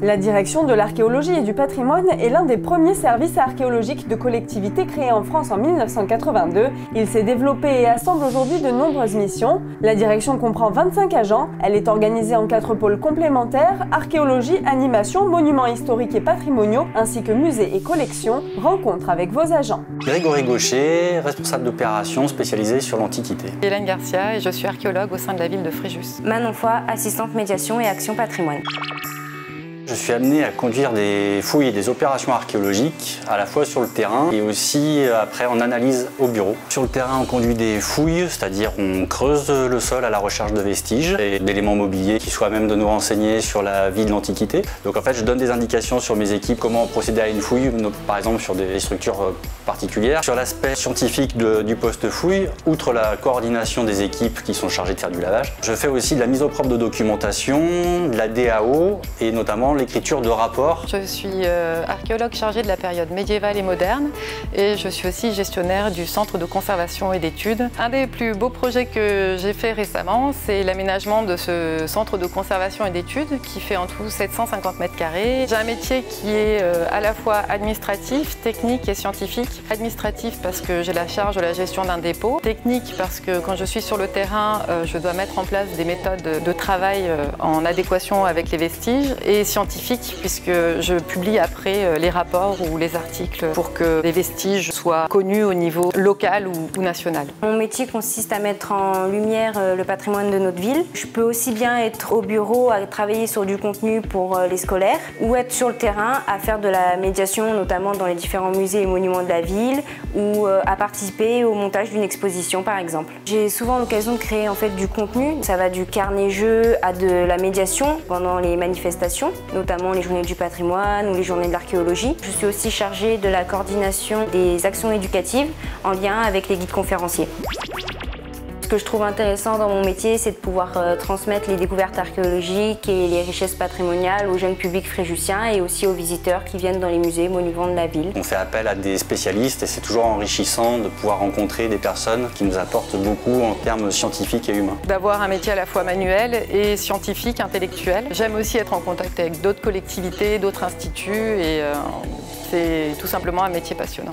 La direction de l'archéologie et du patrimoine est l'un des premiers services archéologiques de collectivité créés en France en 1982. Il s'est développé et assemble aujourd'hui de nombreuses missions. La direction comprend 25 agents. Elle est organisée en 4 pôles complémentaires: archéologie, animation, monuments historiques et patrimoniaux, ainsi que musées et collections. Rencontre avec vos agents. Grégory Gaucher, responsable d'opérations spécialisé sur l'Antiquité. Hélène Garcia et je suis archéologue au sein de la ville de Fréjus. Manon Foy, assistante médiation et action patrimoine. Je suis amené à conduire des fouilles et des opérations archéologiques, à la fois sur le terrain et aussi après en analyse au bureau. Sur le terrain, on conduit des fouilles, c'est-à-dire on creuse le sol à la recherche de vestiges et d'éléments mobiliers qui soient à même de nous renseigner sur la vie de l'Antiquité. Donc en fait, je donne des indications sur mes équipes, comment procéder à une fouille, par exemple sur des structures particulières. Sur l'aspect scientifique du poste fouille, outre la coordination des équipes qui sont chargées de faire du lavage, je fais aussi de la mise au propre de documentation, de la DAO et notamment l'écriture de rapports. Je suis archéologue chargée de la période médiévale et moderne et je suis aussi gestionnaire du centre de conservation et d'études. Un des plus beaux projets que j'ai fait récemment, c'est l'aménagement de ce centre de conservation et d'études qui fait en tout 750 mètres carrés. J'ai un métier qui est à la fois administratif, technique et scientifique. Administratif parce que j'ai la charge de la gestion d'un dépôt. Technique parce que quand je suis sur le terrain, je dois mettre en place des méthodes de travail en adéquation avec les vestiges. Et scientifique puisque je publie après les rapports ou les articles pour que les vestiges soient connus au niveau local ou national. Mon métier consiste à mettre en lumière le patrimoine de notre ville. Je peux aussi bien être au bureau à travailler sur du contenu pour les scolaires ou être sur le terrain à faire de la médiation, notamment dans les différents musées et monuments de la ville ou à participer au montage d'une exposition par exemple. J'ai souvent l'occasion de créer en fait du contenu. Ça va du carnet-jeu à de la médiation pendant les manifestations, notamment les journées du patrimoine ou les journées de l'archéologie. Je suis aussi chargée de la coordination des actions éducatives en lien avec les guides conférenciers. Ce que je trouve intéressant dans mon métier, c'est de pouvoir transmettre les découvertes archéologiques et les richesses patrimoniales au jeune public fréjusien et aussi aux visiteurs qui viennent dans les musées et monuments de la ville. On fait appel à des spécialistes et c'est toujours enrichissant de pouvoir rencontrer des personnes qui nous apportent beaucoup en termes scientifiques et humains. D'avoir un métier à la fois manuel et scientifique, intellectuel. J'aime aussi être en contact avec d'autres collectivités, d'autres instituts et c'est tout simplement un métier passionnant.